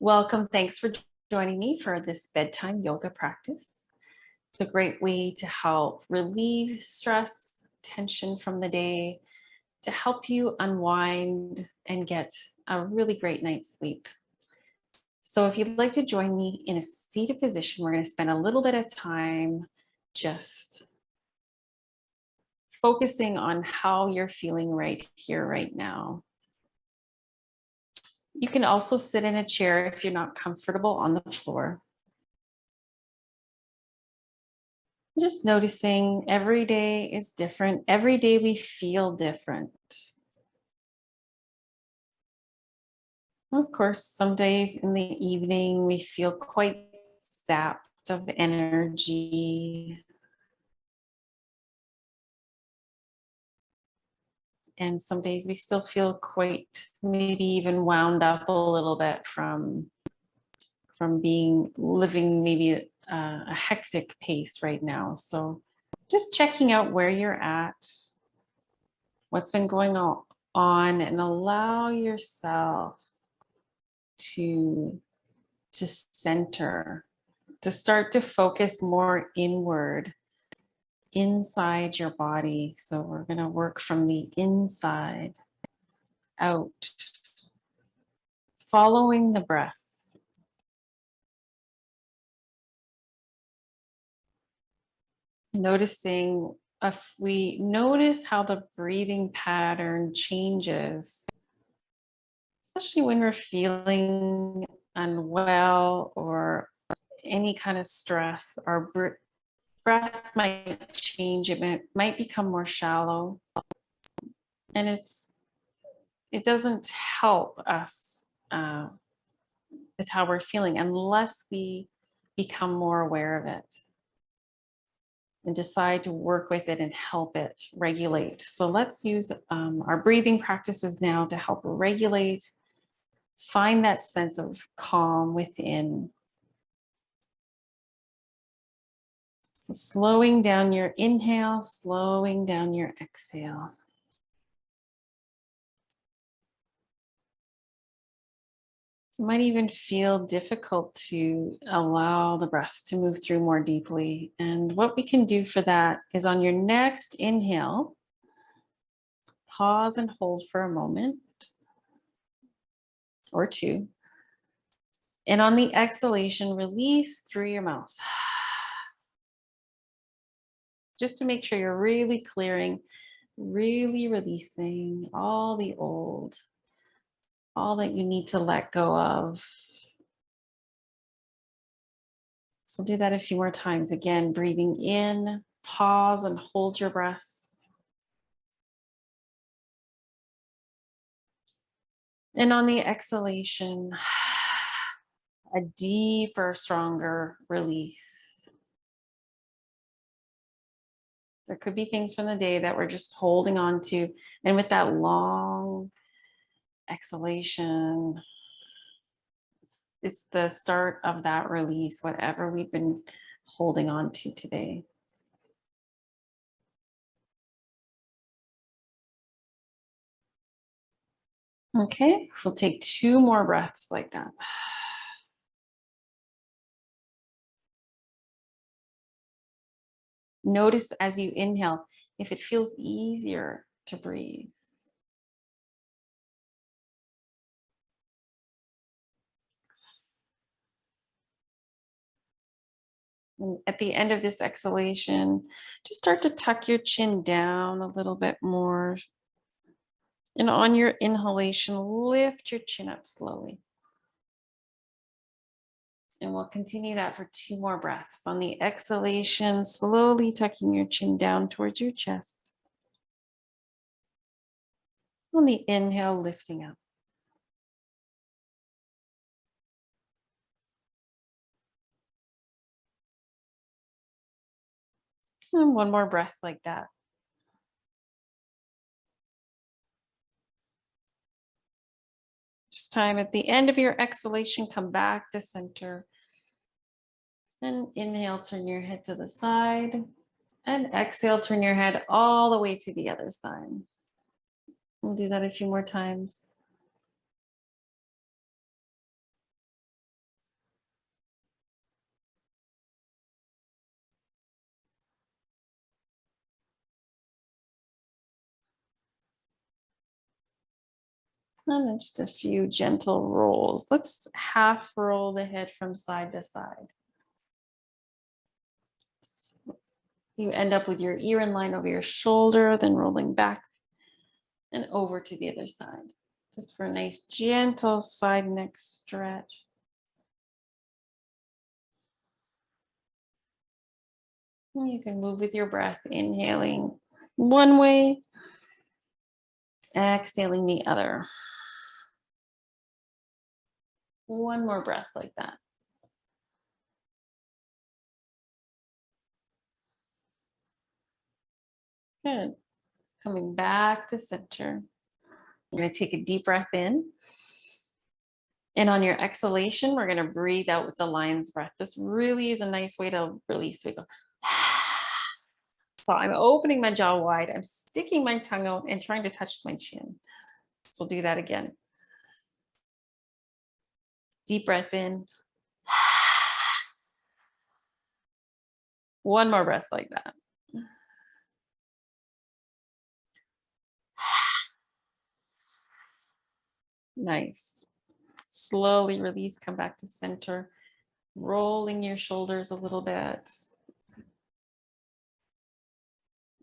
Welcome. Thanks for joining me for this bedtime yoga practice. It's a great way to help relieve stress, tension from the day, to help you unwind and get a really great night's sleep. So, if you'd like to join me in a seated position, we're going to spend a little bit of time just focusing on how you're feeling right here, right now. You can also sit in a chair if you're not comfortable on the floor. Just noticing every day is different. Every day we feel different. Of course, some days in the evening we feel quite zapped of energy. And some days we still feel quite maybe even wound up a little bit from being living maybe a hectic pace right now. So just checking out where you're at, what's been going on, and allow yourself to center, to start to focus more inward, inside your body. So we're going to work from the inside out, following the breath. Noticing, if we notice how the breathing pattern changes, especially when we're feeling unwell or any kind of stress, our breath might change. It might become more shallow, and it doesn't help us with how we're feeling unless we become more aware of it and decide to work with it and help it regulate. So let's use our breathing practices now to help regulate, find that sense of calm within. So slowing down your inhale, slowing down your exhale. It might even feel difficult to allow the breath to move through more deeply. And what we can do for that is on your next inhale, pause and hold for a moment or two. And on the exhalation, release through your mouth. Just to make sure you're really clearing, really releasing all the old, all that you need to let go of. So we'll do that a few more times. Again, breathing in, pause and hold your breath. And on the exhalation, a deeper, stronger release. There could be things from the day that we're just holding on to. And with that long exhalation, it's the start of that release, whatever we've been holding on to today. Okay, we'll take 2 more breaths like that. Notice as you inhale, if it feels easier to breathe. And at the end of this exhalation, just start to tuck your chin down a little bit more. And on your inhalation, lift your chin up slowly. And we'll continue that for 2 more breaths. On the exhalation, slowly tucking your chin down towards your chest. On the inhale, lifting up. And 1 more breath like that. This time at the end of your exhalation, come back to center. And inhale, turn your head to the side. And exhale, turn your head all the way to the other side. We'll do that a few more times. And then just a few gentle rolls. Let's half roll the head from side to side. So you end up with your ear in line over your shoulder, then rolling back and over to the other side. Just for a nice gentle side neck stretch. And you can move with your breath, inhaling one way, exhaling the other. One more breath like that. Good. Coming back to center. We're going to take a deep breath in. And on your exhalation, we're going to breathe out with the lion's breath. This really is a nice way to release. We go. So I'm opening my jaw wide. I'm sticking my tongue out and trying to touch my chin. So we'll do that again. Deep breath in. One more breath like that. Nice. Slowly release, come back to center. Rolling your shoulders a little bit.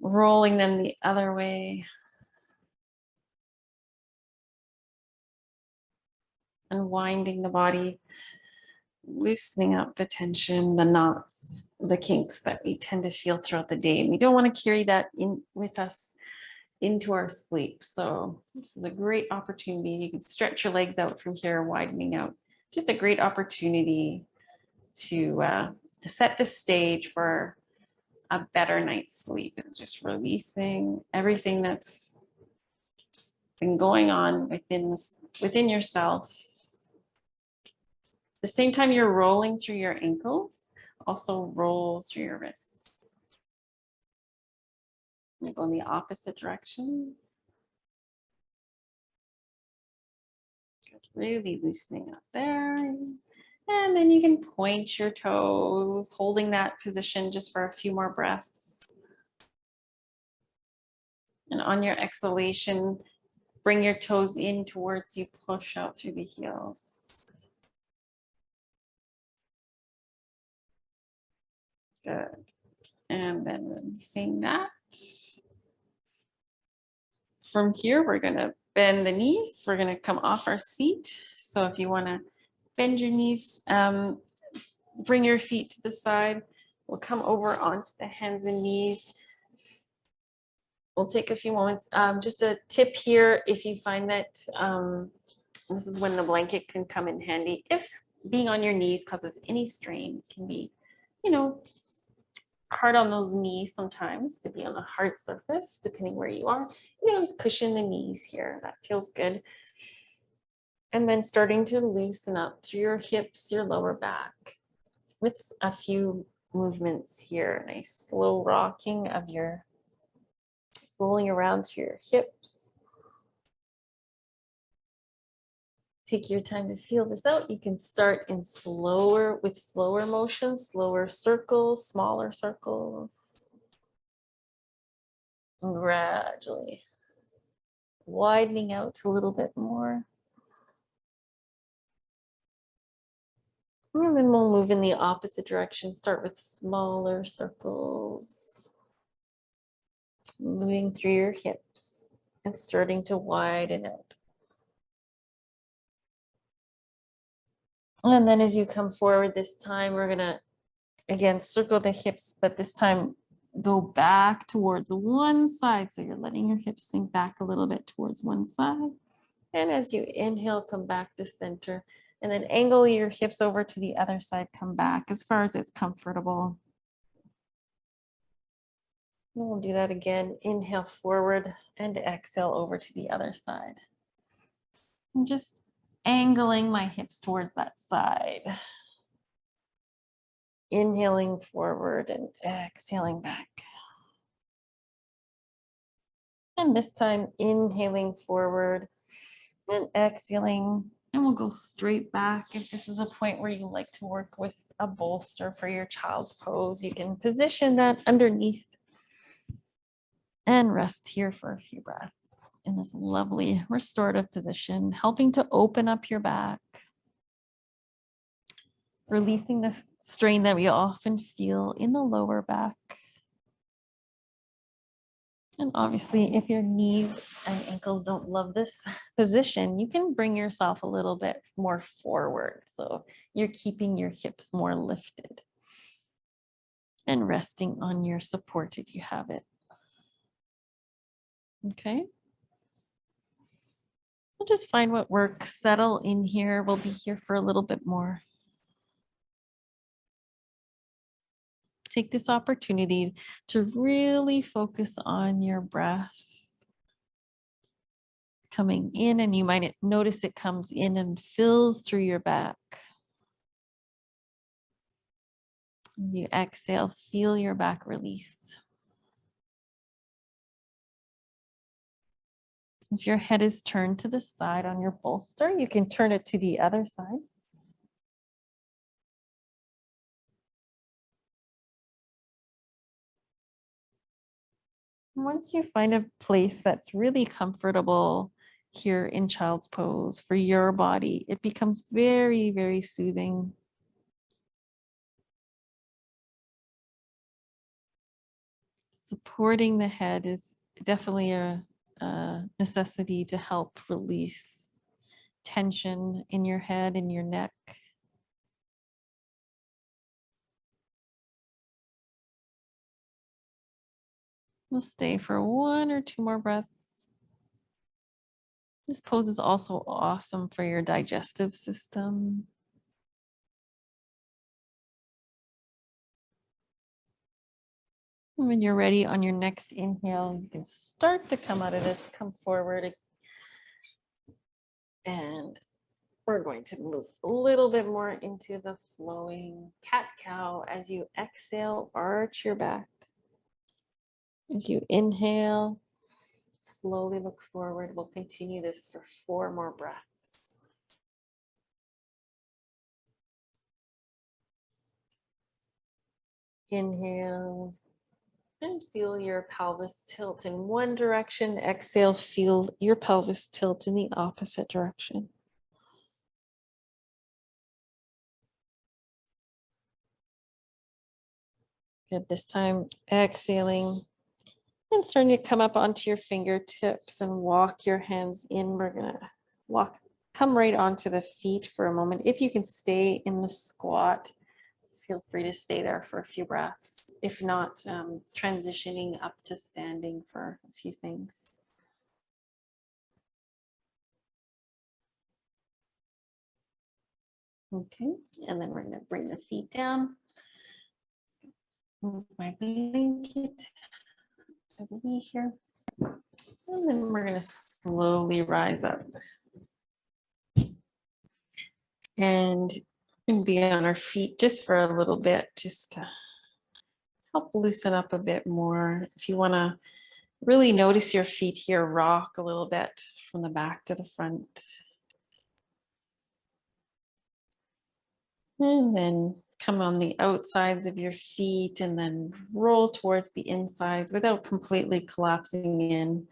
Rolling them the other way. Unwinding the body. Loosening up the tension, the knots, the kinks that we tend to feel throughout the day. And we don't want to carry that in with us into our sleep. So this is a great opportunity. You can stretch your legs out from here, widening out. Just a great opportunity to set the stage for a better night's sleep. It's just releasing everything that's been going on within yourself. The same time you're rolling through your ankles, also roll through your wrists. And go in the opposite direction. Really loosening up there. And then you can point your toes, holding that position just for a few more breaths. And on your exhalation, bring your toes in towards you, push out through the heels. Good. And then releasing that. From here, we're going to bend the knees. We're going to come off our seat. So if you want to bend your knees, bring your feet to the side. We'll come over onto the hands and knees. We'll take a few moments. Just a tip here, if you find that this is when the blanket can come in handy. If being on your knees causes any strain, it can be, hard on those knees sometimes to be on the hard surface, depending where you are. You can always cushion the knees here. That feels good. And then starting to loosen up through your hips, your lower back, with a few movements here. Nice slow rocking of your rolling around through your hips. Take your time to feel this out. You can start in slower motions, slower circles, smaller circles. And gradually widening out a little bit more. And then we'll move in the opposite direction. Start with smaller circles. Moving through your hips and starting to widen out. And then as you come forward this time, we're going to, again, circle the hips, but this time go back towards one side. So you're letting your hips sink back a little bit towards one side. And as you inhale, come back to center. And then angle your hips over to the other side. Come back as far as it's comfortable. And we'll do that again. Inhale forward and exhale over to the other side. I'm just angling my hips towards that side. Inhaling forward and exhaling back. And this time, inhaling forward and exhaling. And we'll go straight back. If this is a point where you like to work with a bolster for your child's pose, you can position that underneath and rest here for a few breaths. in this lovely restorative position, helping to open up your back, releasing the strain that we often feel in the lower back. And obviously, if your knees and ankles don't love this position, you can bring yourself a little bit more forward. So you're keeping your hips more lifted and resting on your support if you have it. Okay. So just find what works, settle in here. We'll be here for a little bit more. Take this opportunity to really focus on your breath coming in, and you might notice it comes in and fills through your back. You exhale, feel your back release. If your head is turned to the side on your bolster, you can turn it to the other side. Once you find a place that's really comfortable here in child's pose for your body, it becomes very, very soothing. Supporting the head is definitely a necessity to help release tension in your head and your neck. We'll stay for 1 or 2 more breaths. This pose is also awesome for your digestive system. When you're ready on your next inhale, you can start to come out of this, come forward. And we're going to move a little bit more into the flowing cat-cow. As you exhale, arch your back. As you inhale, slowly look forward. We'll continue this for 4 more breaths. Inhale and feel your pelvis tilt in one direction. Exhale, feel your pelvis tilt in the opposite direction. Good. This time, exhaling and starting to come up onto your fingertips and walk your hands in. We're gonna come right onto the feet for a moment. If you can stay in the squat, feel free to stay there for a few breaths. If not, transitioning up to standing for a few things. Okay, and then we're gonna bring the feet down. Move my blanket over here. And then we're gonna slowly rise up. And be on our feet just for a little bit, just to help loosen up a bit more. If you want to really notice your feet here, rock a little bit from the back to the front. And then come on the outsides of your feet and then roll towards the insides without completely collapsing in.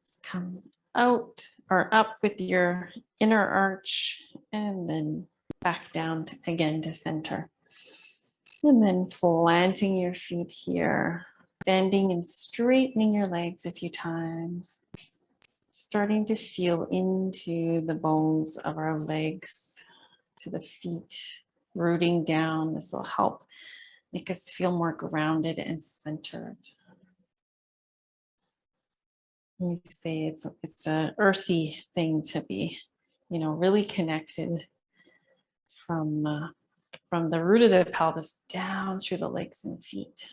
Just come out or up with your inner arch and then back down again to center. And then planting your feet here, bending and straightening your legs a few times. Starting to feel into the bones of our legs, to the feet, rooting down. This will help make us feel more grounded and centered. We say it's an earthy thing to be, really connected from the root of the pelvis down through the legs and feet.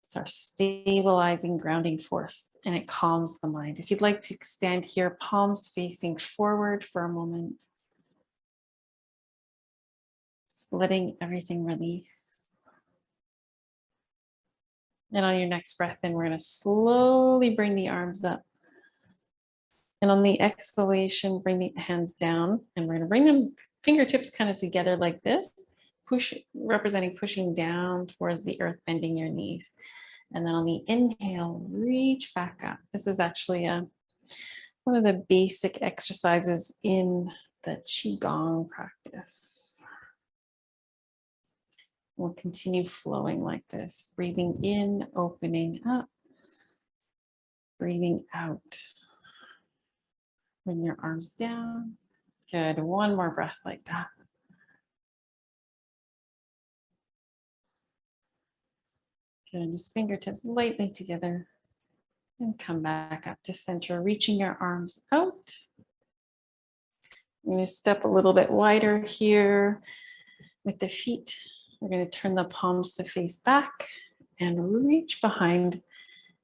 It's our stabilizing, grounding force, and it calms the mind. If you'd like to stand here, palms facing forward for a moment. Just letting everything release. And on your next breath in, we're going to slowly bring the arms up. And on the exhalation, bring the hands down, and we're going to bring them fingertips kind of together like this, representing pushing down towards the earth, bending your knees. And then on the inhale, reach back up. This is actually one of the basic exercises in the Qigong practice. We'll continue flowing like this, breathing in, opening up, breathing out. Bring your arms down. Good. One more breath like that. Good. Just fingertips lightly together. And come back up to center, reaching your arms out. I'm going to step a little bit wider here with the feet. We're going to turn the palms to face back and reach behind.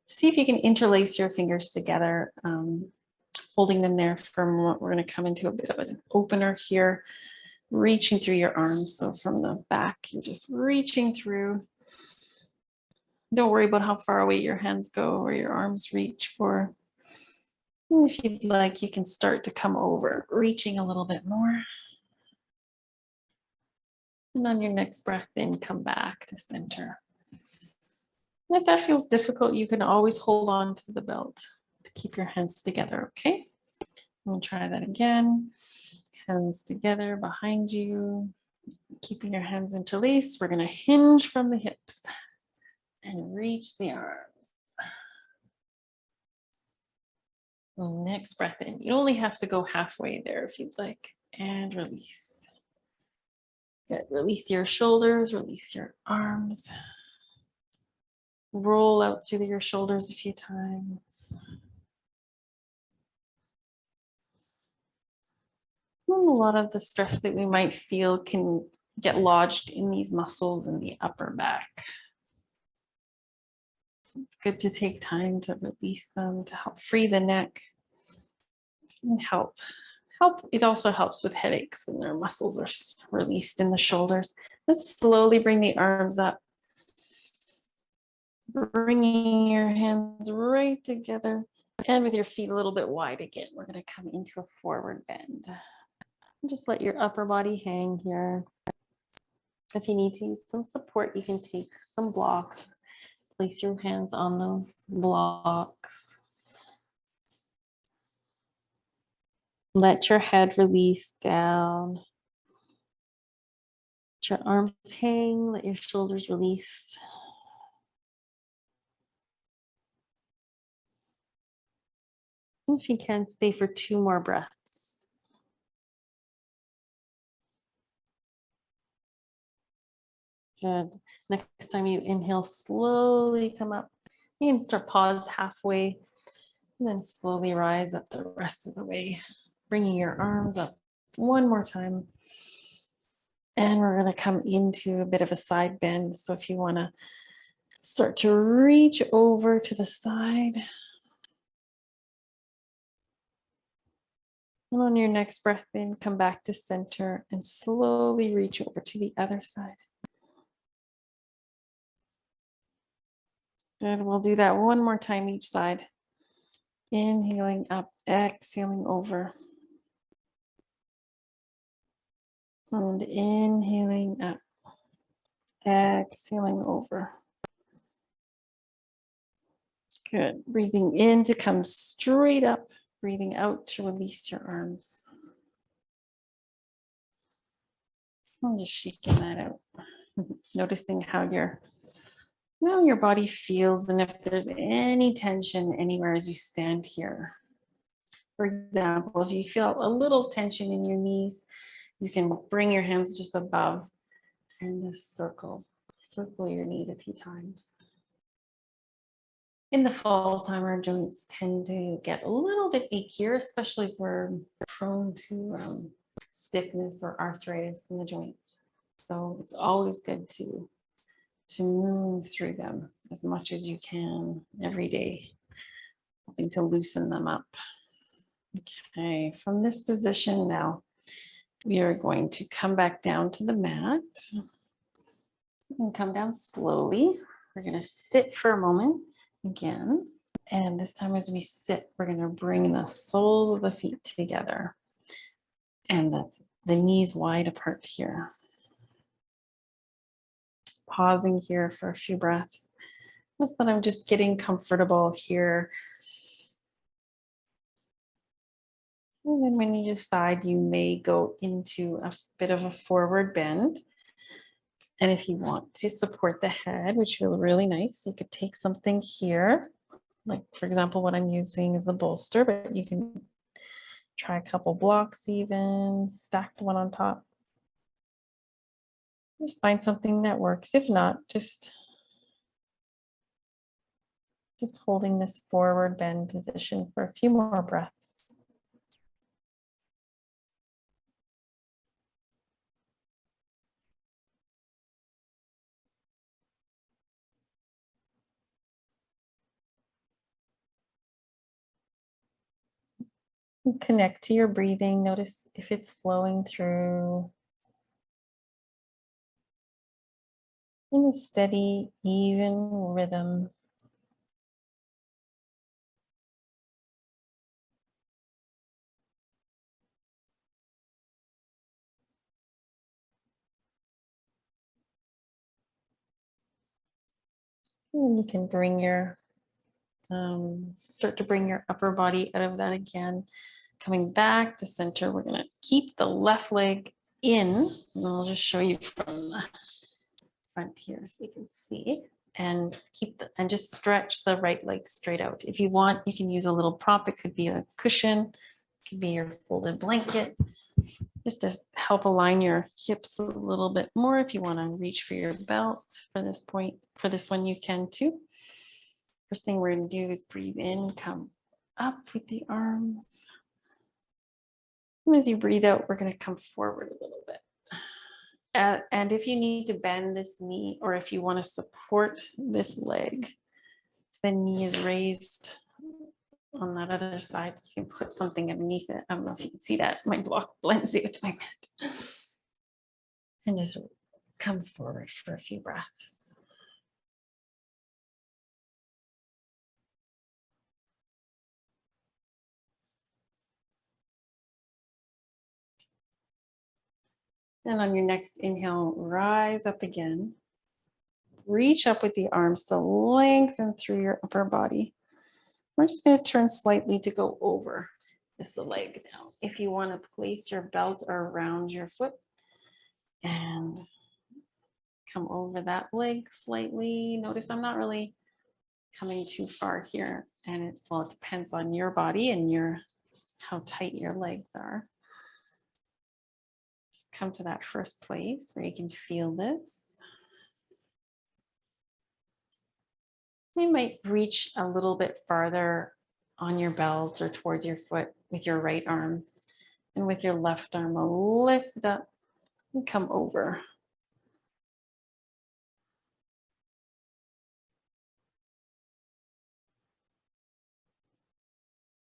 See if you can interlace your fingers together, holding them there for a moment. We're going to come into a bit of an opener here, reaching through your arms. So from the back, you're just reaching through. Don't worry about how far away your hands go or your arms reach for. If you'd like, you can start to come over, reaching a little bit more. And on your next breath in, come back to center. And if that feels difficult, you can always hold on to the belt to keep your hands together, okay? We'll try that again. Hands together behind you, keeping your hands interlaced. We're gonna hinge from the hips and reach the arms. Next breath in. You only have to go halfway there if you'd like. And release. Good. Release your shoulders, release your arms. Roll out through your shoulders a few times. And a lot of the stress that we might feel can get lodged in these muscles in the upper back. It's good to take time to release them, to help free the neck and help. It also helps with headaches when their muscles are released in the shoulders. Let's slowly bring the arms up. Bringing your hands right together and with your feet a little bit wide again. We're going to come into a forward bend. Just let your upper body hang here. If you need to use some support, you can take some blocks. Place your hands on those blocks. Let your head release down. Let your arms hang, let your shoulders release. If you can, stay for 2 more breaths. Good. Next time you inhale, slowly come up. You can start pause halfway and then slowly rise up the rest of the way, bringing your arms up one more time. And we're going to come into a bit of a side bend. So if you want to start to reach over to the side. And on your next breath in, come back to center and slowly reach over to the other side. And we'll do that one more time each side. Inhaling up, exhaling over. And inhaling up, exhaling over. Good. Breathing in to come straight up, breathing out to release your arms. I'm just shaking that out. Noticing how your body feels and if there's any tension anywhere as you stand here. For example, if you feel a little tension in your knees, you can bring your hands just above and just circle your knees a few times. In the fall time, our joints tend to get a little bit achier, especially if we're prone to stiffness or arthritis in the joints. So it's always good to move through them as much as you can every day, hoping to loosen them up. Okay, from this position now, we are going to come back down to the mat and come down slowly. We're going to sit for a moment again. And this time as we sit, we're going to bring the soles of the feet together and the knees wide apart here. Pausing here for a few breaths. Just that I'm just getting comfortable here. And then when you decide, you may go into a bit of a forward bend. And if you want to support the head, which feels really nice, you could take something here. Like, for example, what I'm using is a bolster, but you can try a couple blocks even, stacked one on top. Just find something that works. If not, just holding this forward bend position for a few more breaths. And connect to your breathing. Notice if it's flowing through in a steady, even rhythm. And you can bring your, start to bring your upper body out of that again. Coming back to center, we're gonna keep the left leg in. And I'll just show you from the front here so you can see. And and just stretch the right leg straight out. If you want, you can use a little prop. It could be a cushion, it could be your folded blanket, just to help align your hips a little bit more. If you want to reach for your belt for this point, for this one, you can too. First thing we're going to do is breathe in, come up with the arms. And as you breathe out, we're going to come forward a little bit. And if you need to bend this knee, or if you want to support this leg, if the knee is raised on that other side, you can put something underneath it. I don't know if you can see that. My block blends it with my mat. And just come forward for a few breaths. And on your next inhale, rise up again. Reach up with the arms to lengthen through your upper body. We're just going to turn slightly to go over this leg now. If you want to place your belt around your foot and come over that leg slightly. Notice I'm not really coming too far here. And it depends on your body and how tight your legs are. Just come to that first place where you can feel this. You might reach a little bit farther on your belt or towards your foot with your right arm. And with your left arm, lift up and come over.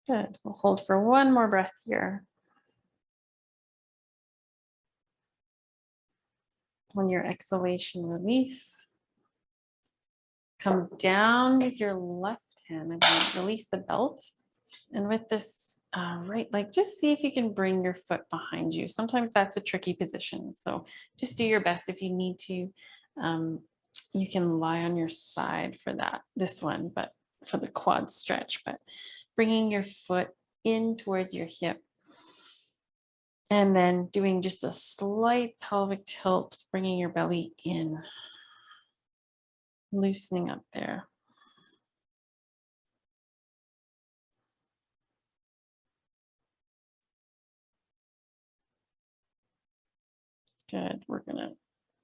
Good. We'll hold for one more breath here. On your exhalation, release. Come down with your left hand and release the belt. And with this right leg, just see if you can bring your foot behind you. Sometimes that's a tricky position. So just do your best. If you need to, you can lie on your side for this one, but for the quad stretch, but bringing your foot in towards your hip. And then doing just a slight pelvic tilt, bringing your belly in, loosening up there. Good. We're going to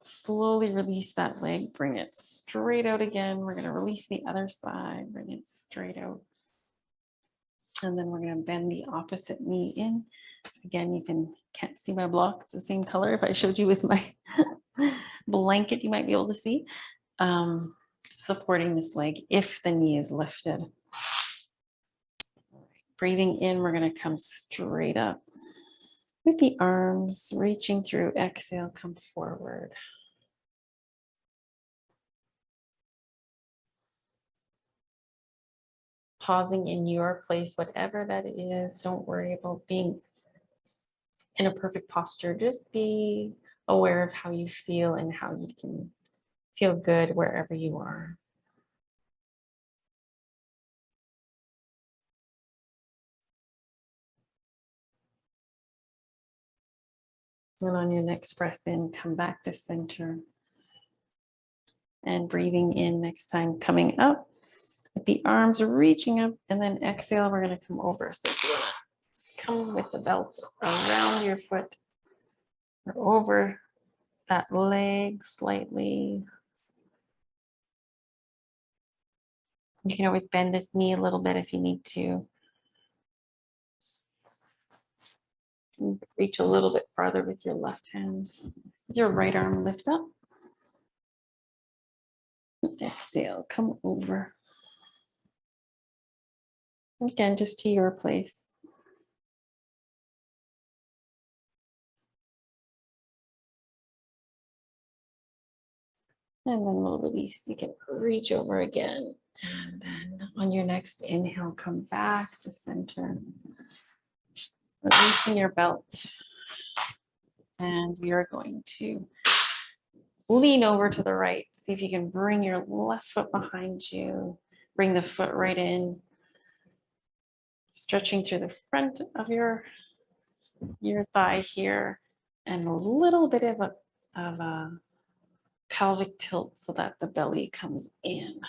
slowly release that leg, bring it straight out again. We're going to release the other side, bring it straight out. And then we're going to bend the opposite knee in. Again, can't see my block. It's the same color. If I showed you with my blanket, you might be able to see. Supporting this leg if the knee is lifted. Breathing in, we're going to come straight up with the arms reaching through. Exhale, come forward. Pausing in your place, whatever that is. Don't worry about being in a perfect posture. Just be aware of how you feel and how you can feel good wherever you are. And on your next breath in, come back to center. And breathing in next time, coming up with the arms reaching up, and then exhale, we're going to come over. So if you want to come with the belt around your foot or over that leg slightly. You can always bend this knee a little bit if you need to. Reach a little bit farther with your left hand. With your right arm, lift up. Exhale, come over. Again, just to your place. And then we'll release. You can reach over again. And then on your next inhale, come back to center. Releasing your belt. And we are going to lean over to the right. See if you can bring your left foot behind you. Bring the foot right in. Stretching through the front of your thigh here. And a little bit of a pelvic tilt so that the belly comes in.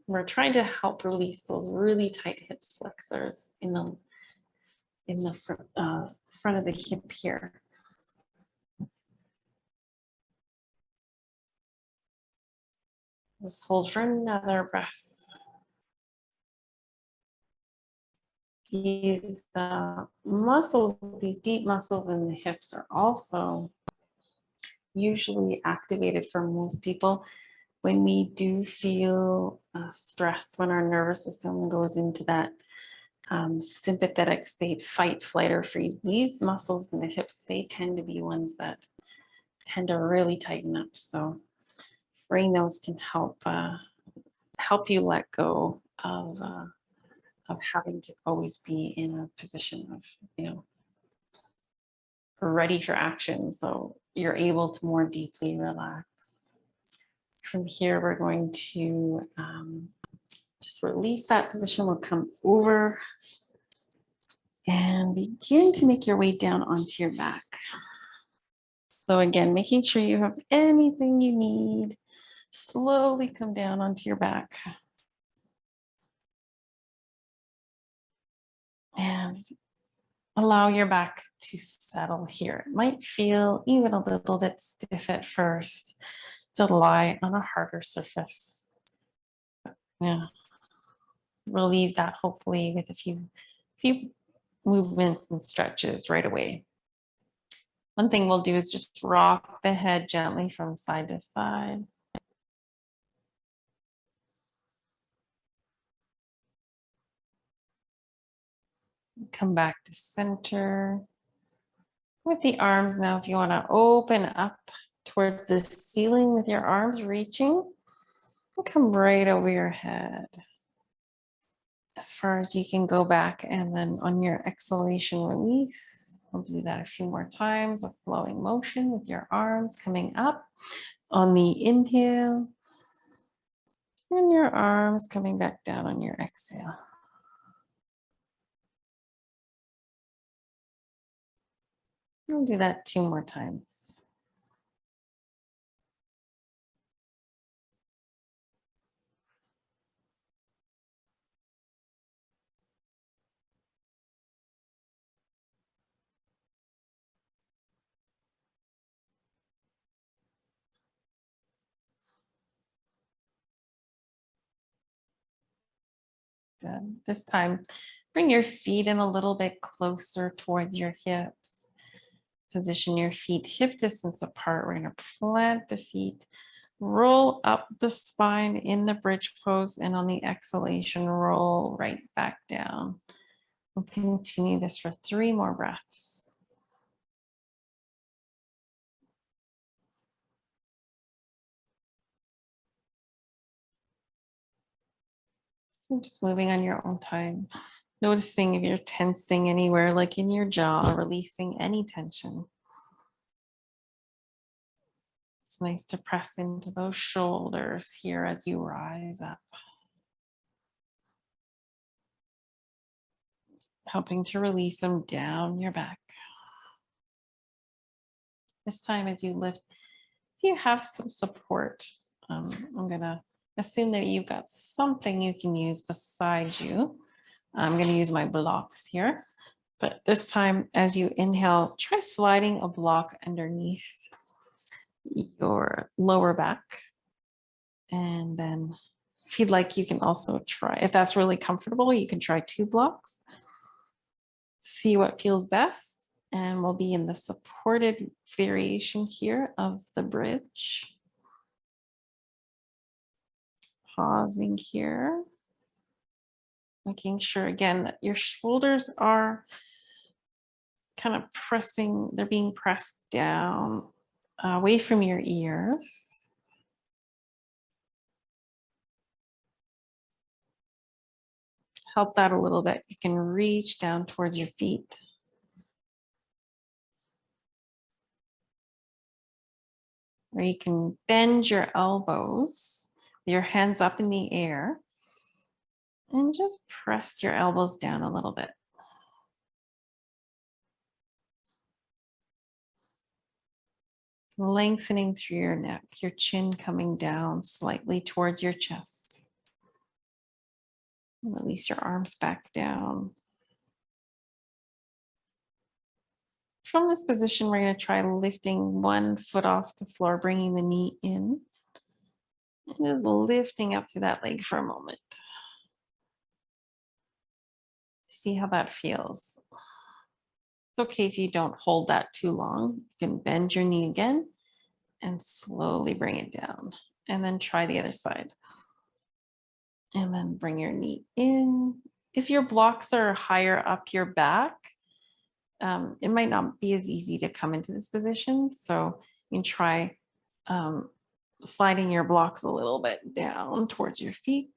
We're trying to help release those really tight hip flexors in the front of the hip here. Just hold for another breath. These muscles, these deep muscles in the hips are also usually activated for most people when we do feel stress, when our nervous system goes into that sympathetic state, fight, flight, or freeze. These muscles in the hips, they tend to be ones that tend to really tighten up. So freeing those can help you let go of having to always be in a position of, ready for action. So you're able to more deeply relax. From here, we're going to just release that position. We'll come over and begin to make your way down onto your back. So again, making sure you have anything you need. Slowly come down onto your back. And allow your back to settle here. It might feel even a little bit stiff at first to lie on a harder surface. Yeah. Relieve that hopefully with a few movements and stretches right away. One thing we'll do is just rock the head gently from side to side. Come back to center. With the arms now, if you want to open up towards the ceiling with your arms reaching, come right over your head. As far as you can go back, and then on your exhalation release, we'll do that a few more times, a flowing motion with your arms coming up on the inhale and your arms coming back down on your exhale. We'll do that 2 more times. Good. This time, bring your feet in a little bit closer towards your hips. Position your feet hip distance apart. We're going to plant the feet, roll up the spine in the bridge pose, and on the exhalation, roll right back down. We'll continue this for 3 more breaths. So just moving on your own time. Noticing if you're tensing anywhere, like in your jaw, releasing any tension. It's nice to press into those shoulders here as you rise up. helping to release them down your back. This time as you lift, if you have some support, I'm going to assume that you've got something you can use beside you. I'm going to use my blocks here. But this time, as you inhale, try sliding a block underneath your lower back. And then if you'd like, you can also try, if that's really comfortable, you can try 2 blocks. See what feels best. And we'll be in the supported variation here of the bridge. Pausing here. Making sure again that your shoulders are kind of pressing, they're being pressed down away from your ears. Help that a little bit. You can reach down towards your feet. Or you can bend your elbows, your hands up in the air, and just press your elbows down a little bit. Lengthening through your neck, your chin coming down slightly towards your chest. And release your arms back down. From this position, we're going to try lifting one foot off the floor, bringing the knee in. And just lifting up through that leg for a moment. See how that feels. It's okay if you don't hold that too long. You can bend your knee again and slowly bring it down. And then try the other side. And then bring your knee in. If your blocks are higher up your back, it might not be as easy to come into this position. So you can try sliding your blocks a little bit down towards your feet.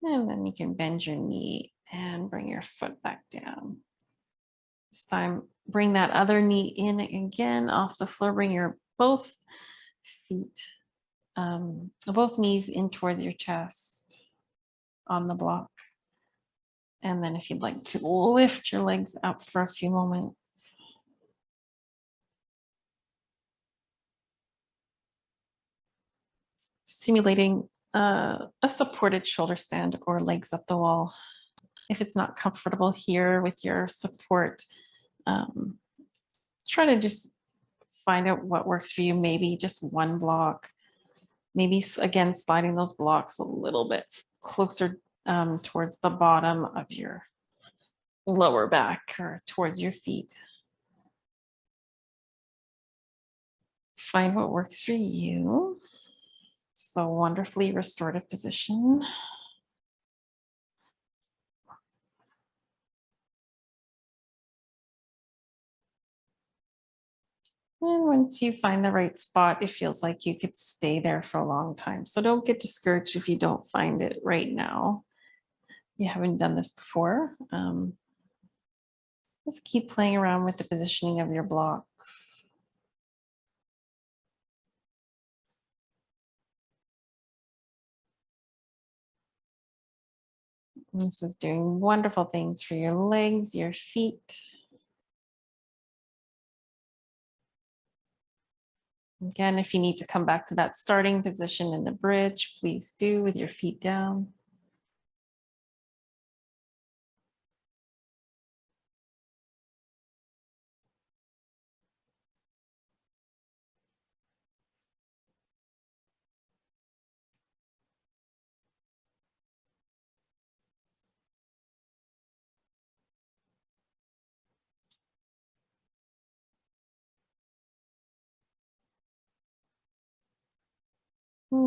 And then you can bend your knee and bring your foot back down. This time, bring that other knee in again off the floor. Bring your both feet, both knees in towards your chest on the block. And then if you'd like to lift your legs up for a few moments. Simulating a supported shoulder stand or legs up the wall. If it's not comfortable here with your support, try to just find out what works for you. Maybe just one block. Maybe again, sliding those blocks a little bit closer towards the bottom of your lower back or towards your feet. Find what works for you. It's a wonderfully restorative position. And once you find the right spot, it feels like you could stay there for a long time. So don't get discouraged if you don't find it right now. You haven't done this before. Just keep playing around with the positioning of your blocks. This is doing wonderful things for your legs, your feet. Again, if you need to come back to that starting position in the bridge, please do with your feet down.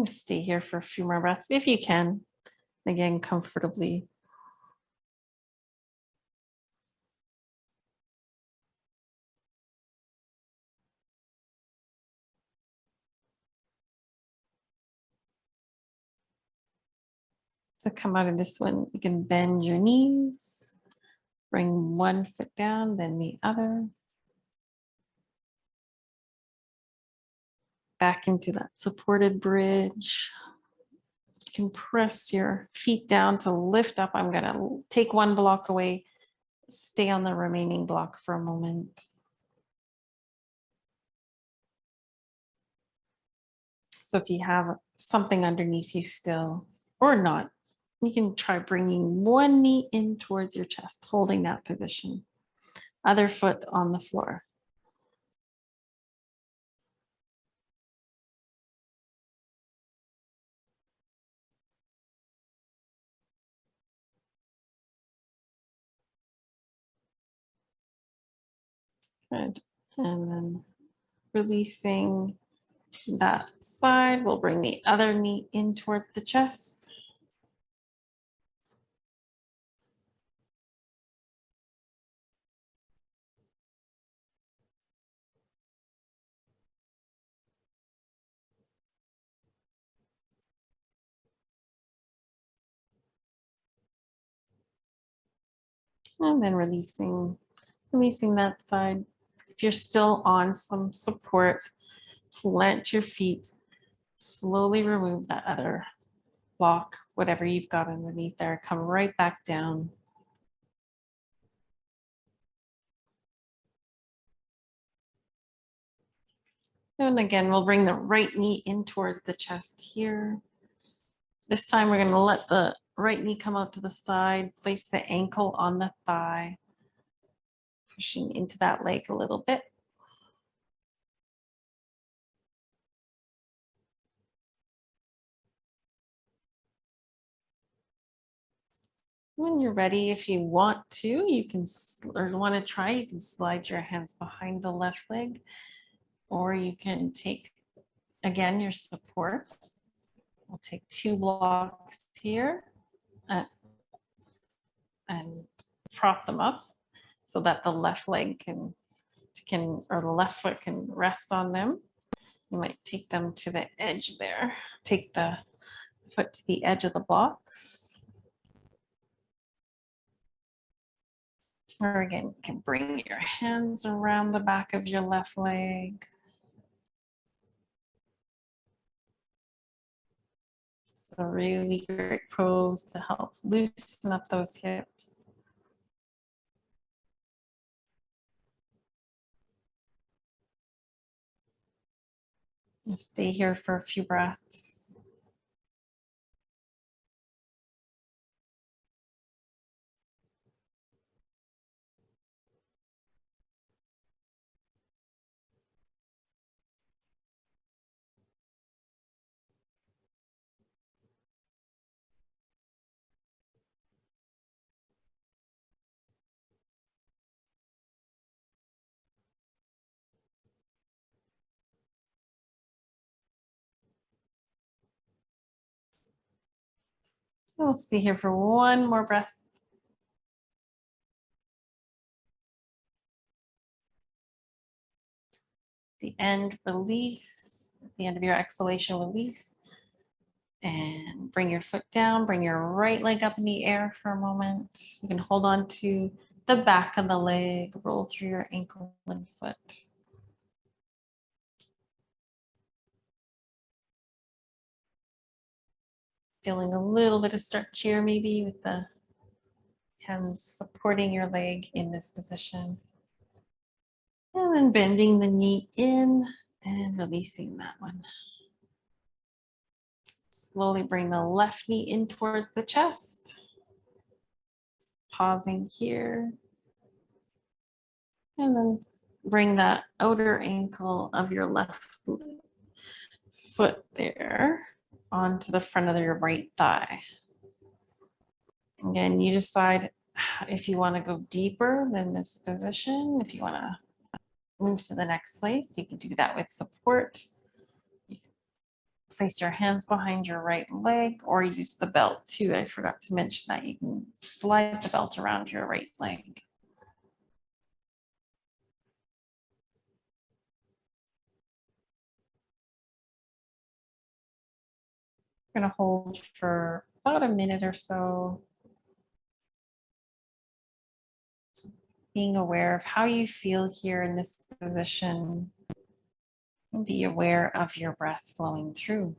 Stay here for a few more breaths if you can, again, comfortably. So come out of this one, you can bend your knees, bring one foot down, then the other. Back into that supported bridge. You can press your feet down to lift up. I'm gonna take one block away, stay on the remaining block for a moment. So if you have something underneath you still, or not, you can try bringing one knee in towards your chest, holding that position. Other foot on the floor. Good. And then releasing that side, we'll bring the other knee in towards the chest. And then releasing that side. If you're still on some support, plant your feet, slowly remove that other block, whatever you've got underneath there, come right back down. And again, we'll bring the right knee in towards the chest here. This time we're gonna let the right knee come out to the side, place the ankle on the thigh, pushing into that leg a little bit. When you're ready, if you want to, you can, or want to try, you can slide your hands behind the left leg, or you can take, again, your support. I'll take 2 blocks here and prop them up so that the left leg can, or the left foot can rest on them. You might take them to the edge there. Take the foot to the edge of the blocks. Or again, you can bring your hands around the back of your left leg. So really great pose to help loosen up those hips. Just stay here for a few breaths. We'll stay here for one more breath. The end, release. At the end of your exhalation, release. And bring your foot down, bring your right leg up in the air for a moment. You can hold on to the back of the leg, roll through your ankle and foot. Feeling a little bit of stretch here, maybe with the hands supporting your leg in this position. And then bending the knee in and releasing that one. Slowly bring the left knee in towards the chest. Pausing here. And then bring that outer ankle of your left foot there onto the front of your right thigh. Again, you decide if you want to go deeper than this position, if you want to move to the next place, you can do that with support. Place your hands behind your right leg or use the belt too. I forgot to mention that you can slide the belt around your right leg. We're going to hold for about a minute or so. Being aware of how you feel here in this position. And be aware of your breath flowing through.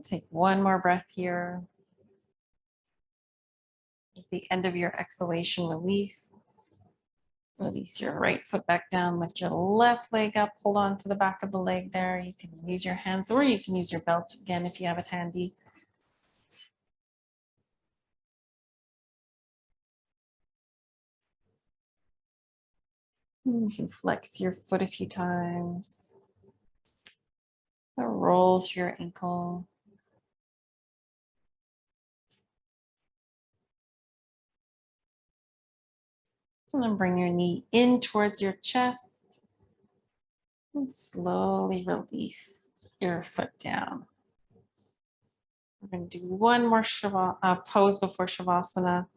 Take one more breath here. At the end of your exhalation, release. Release your right foot back down, lift your left leg up, hold on to the back of the leg there. You can use your hands or you can use your belt again if you have it handy. You can flex your foot a few times. Roll through your ankle. And then bring your knee in towards your chest. And slowly release your foot down. We're going to do one more pose before Shavasana.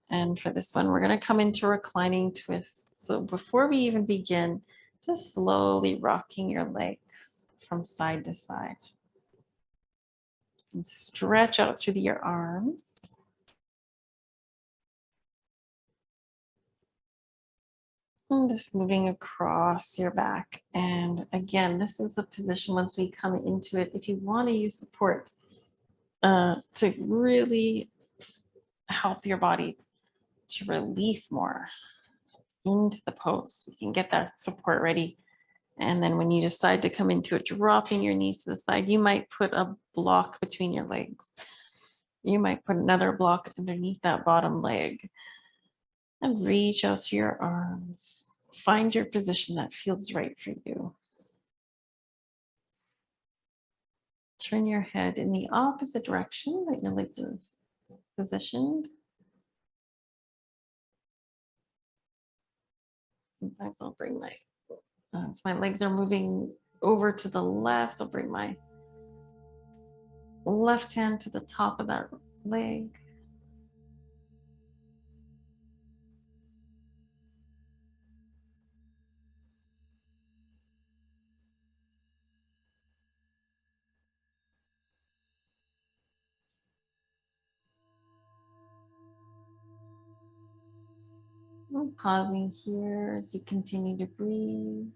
And for this one, we're going to come into reclining twist. So before we even begin, just slowly rocking your legs from side to side. And stretch out through your arms. And just moving across your back. And again, this is a position once we come into it, if you want to use support to really help your body to release more into the pose, we can get that support ready. And then when you decide to come into it, dropping your knees to the side, you might put a block between your legs. You might put another block underneath that bottom leg and reach out through your arms. Find your position that feels right for you. Turn your head in the opposite direction that your legs are positioned. Sometimes I'll bring if my legs are moving over to the left, I'll bring my left hand to the top of that leg. I'm pausing here as you continue to breathe.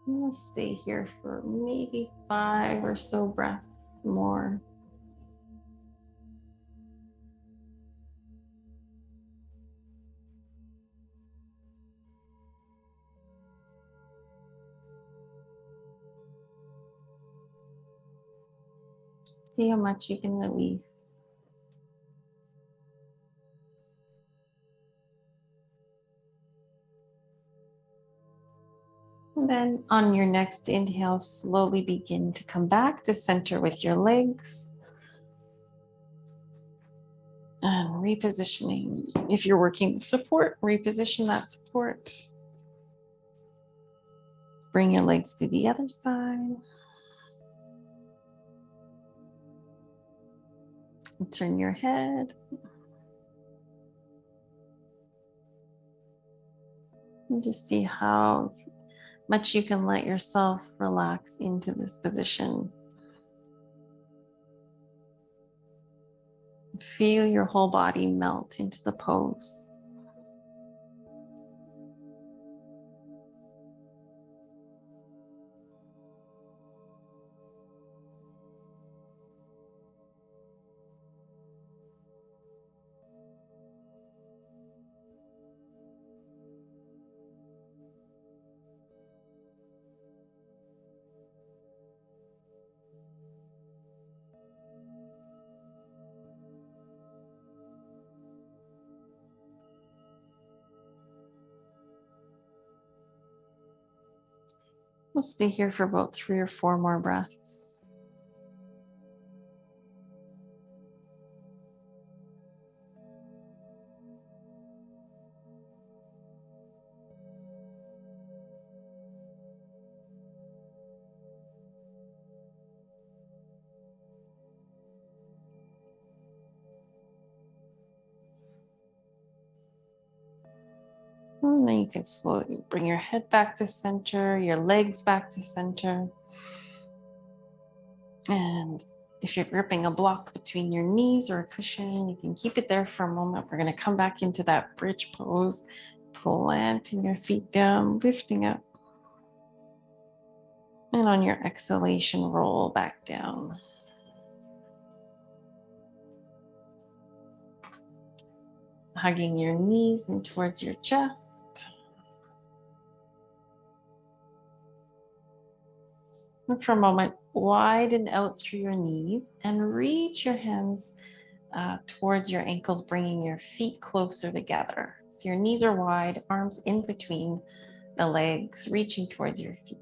We'll stay here for maybe 5 or so breaths more. See how much you can release. And then on your next inhale, slowly begin to come back to center with your legs. And repositioning. If you're working with support, reposition that support. Bring your legs to the other side. And turn your head. And just see how much you can let yourself relax into this position. Feel your whole body melt into the pose. We'll stay here for about 3 or 4 more breaths. And then you can slowly bring your head back to center, your legs back to center. And if you're gripping a block between your knees or a cushion, you can keep it there for a moment. We're going to come back into that bridge pose, planting your feet down, lifting up. And on your exhalation, roll back down. Hugging your knees in towards your chest. And for a moment, widen out through your knees and reach your hands towards your ankles, bringing your feet closer together. So your knees are wide, arms in between the legs, reaching towards your feet.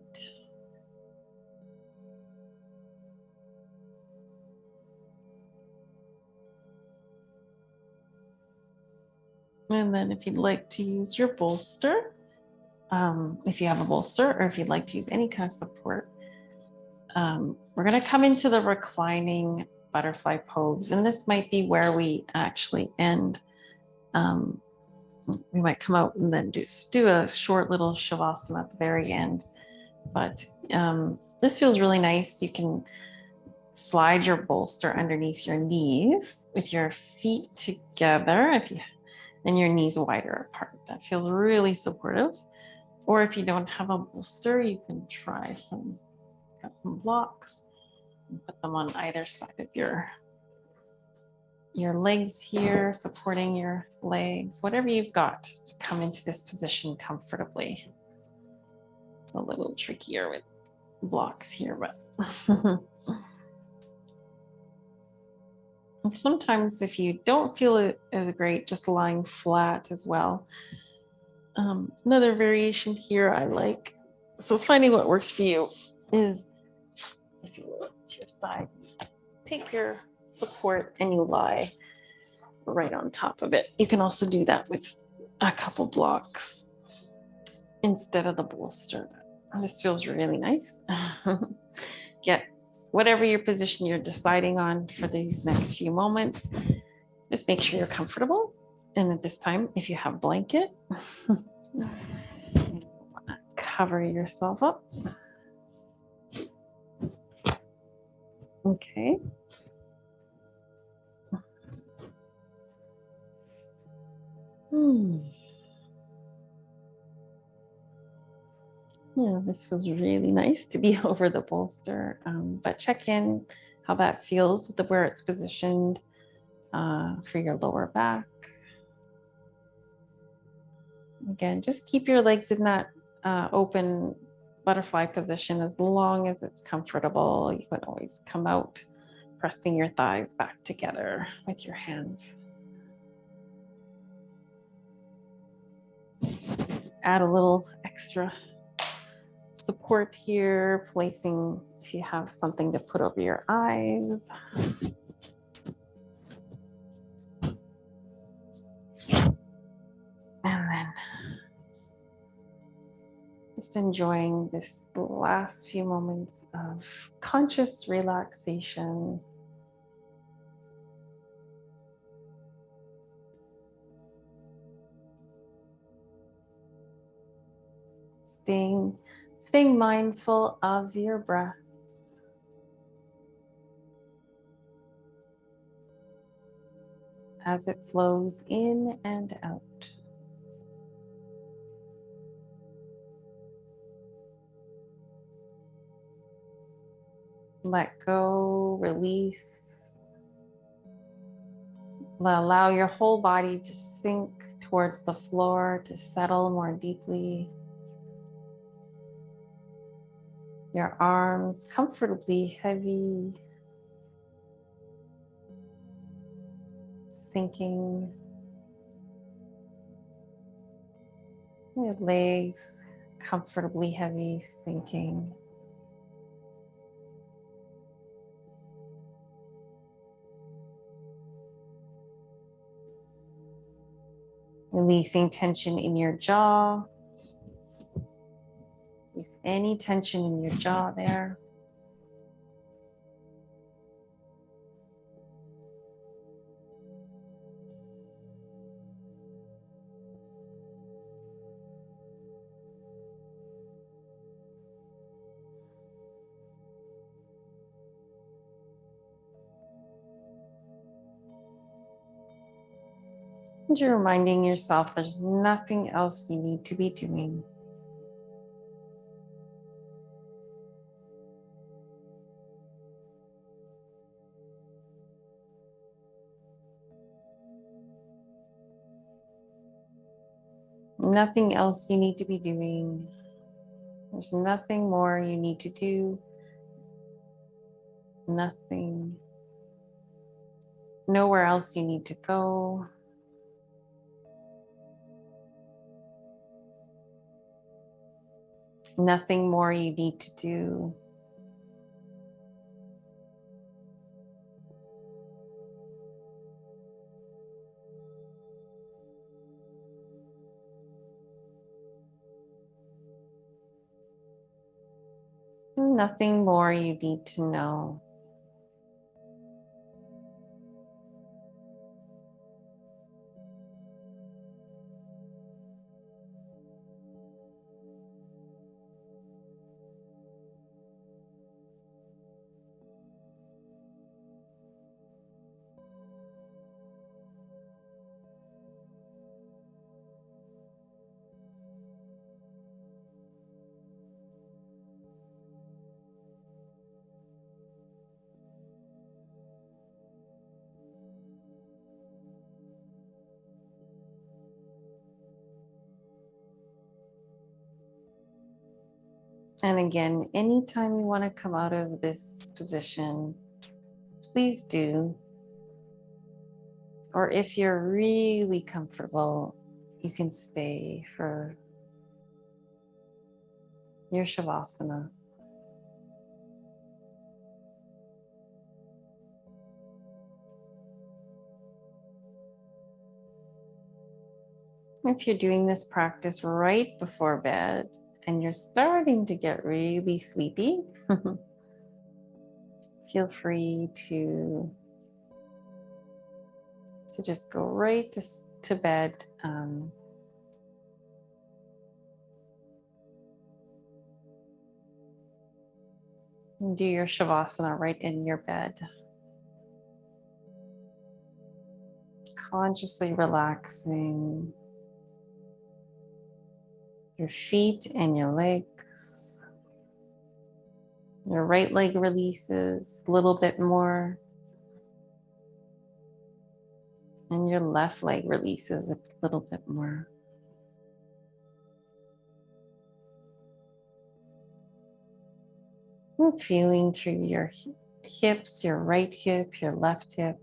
And then if you'd like to use your bolster, if you have a bolster, or if you'd like to use any kind of support, we're going to come into the reclining butterfly pose. And this might be where we actually end. We might come out and then just do a short little shavasana at the very end. But this feels really nice. You can slide your bolster underneath your knees with your feet together and your knees wider apart. That feels really supportive. Or if you don't have a bolster, you can try got some blocks and put them on either side of your legs here, supporting your legs, whatever you've got to come into this position comfortably. It's a little trickier with blocks here, but sometimes if you don't feel it as great, just lying flat as well. Another variation here I like, so finding what works for you is if you look to your side, take your support and you lie right on top of it. You can also do that with a couple blocks instead of the bolster. This feels really nice. Get whatever your position you're deciding on for these next few moments. Just make sure you're comfortable. And at this time, if you have a blanket, cover yourself up. Okay. Yeah, this feels really nice to be over the bolster, but check in how that feels with where it's positioned for your lower back. Again, just keep your legs in that open butterfly position as long as it's comfortable. You can always come out pressing your thighs back together with your hands. Add a little extra support here, placing if you have something to put over your eyes. And then just enjoying this last few moments of conscious relaxation. Staying mindful of your breath. As it flows in and out. Let go, release. Allow your whole body to sink towards the floor, to settle more deeply. Your arms comfortably heavy, sinking. Your legs comfortably heavy, sinking. Releasing tension in your jaw. Release any tension in your jaw there. And you're reminding yourself there's nothing else you need to be doing. Nothing else you need to be doing. There's nothing more you need to do. Nothing. Nowhere else you need to go. Nothing more you need to do. Nothing more you need to know. And again, anytime you want to come out of this position, please do. Or if you're really comfortable, you can stay for your Shavasana. If you're doing this practice right before bed and you're starting to get really sleepy, feel free to just go right to bed. And do your Shavasana right in your bed. Consciously relaxing your feet and your legs. Your right leg releases a little bit more. And your left leg releases a little bit more. And feeling through your hips, your right hip, your left hip,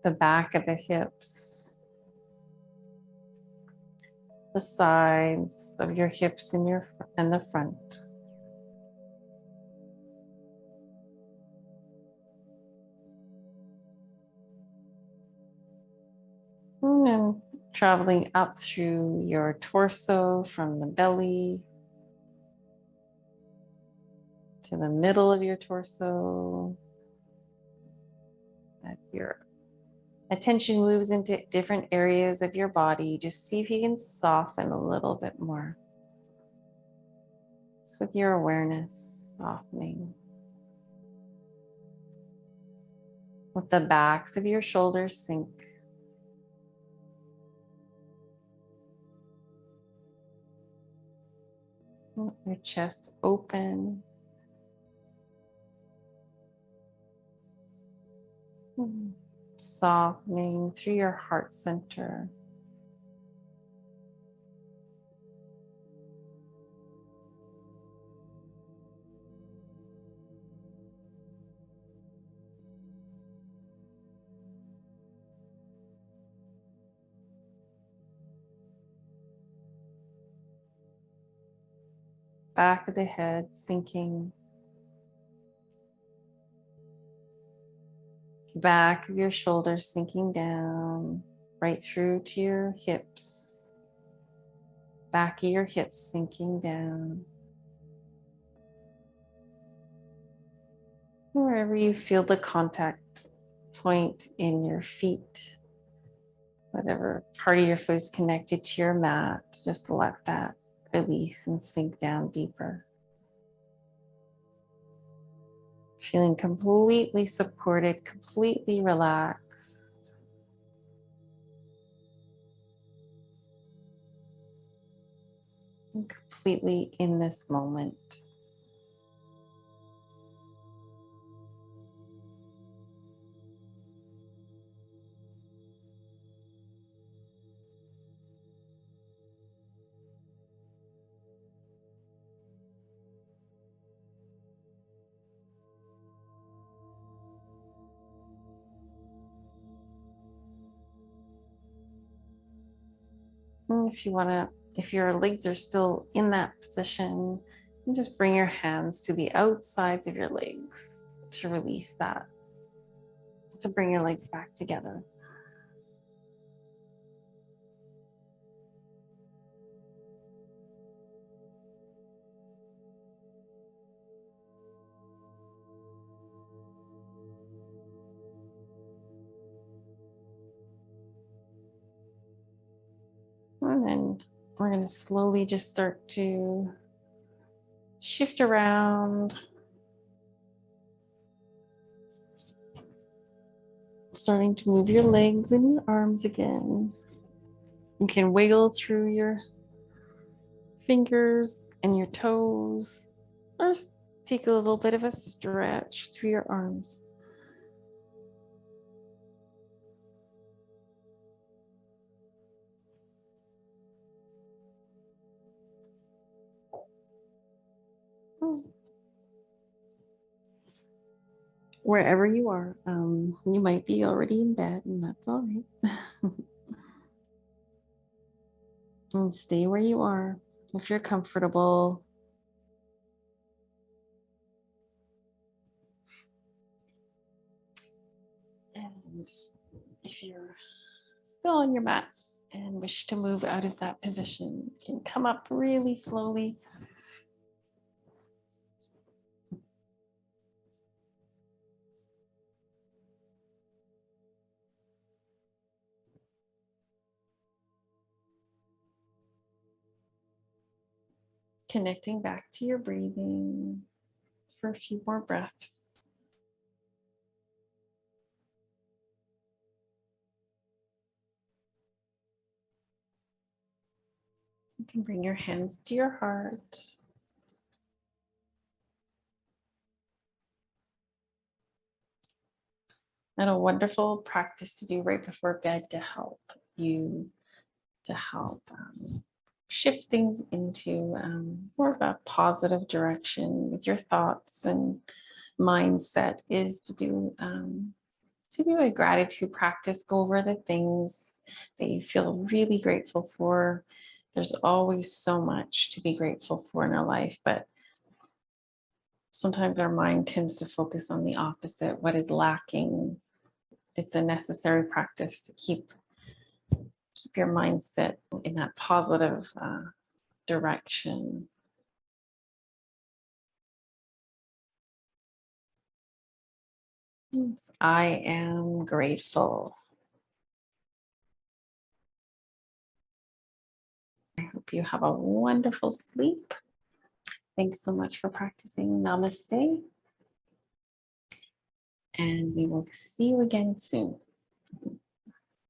the back of the hips, the sides of your hips and the front. And then traveling up through your torso from the belly to the middle of your torso. As your attention moves into different areas of your body, just see if you can soften a little bit more. Just with your awareness softening. Let the backs of your shoulders sink. Your chest open. Softening through your heart center. Back of the head sinking. Back of your shoulders sinking down, right through to your hips. Back of your hips sinking down. Wherever you feel the contact point in your feet, whatever part of your foot is connected to your mat, just let that release and sink down deeper. Feeling completely supported, completely relaxed. and completely in this moment. And if your legs are still in that position, you just bring your hands to the outsides of your legs to release that, to bring your legs back together. And then we're going to slowly just start to shift around, starting to move your legs and your arms again. You can wiggle through your fingers and your toes, or take a little bit of a stretch through your arms. Wherever you are, you might be already in bed, and that's all right. And stay where you are if you're comfortable. And if you're still on your mat and wish to move out of that position, you can come up really slowly. Connecting back to your breathing for a few more breaths. You can bring your hands to your heart. And a wonderful practice to do right before bed to help you, to help shift things into more of a positive direction with your thoughts and mindset is to do a gratitude practice. Go over the things that you feel really grateful for. There's always so much to be grateful for in our life, but sometimes our mind tends to focus on the opposite, what is lacking. It's a necessary practice to keep your mindset in that positive direction. Yes, I am grateful. I hope you have a wonderful sleep. Thanks so much for practicing. Namaste. And we will see you again soon.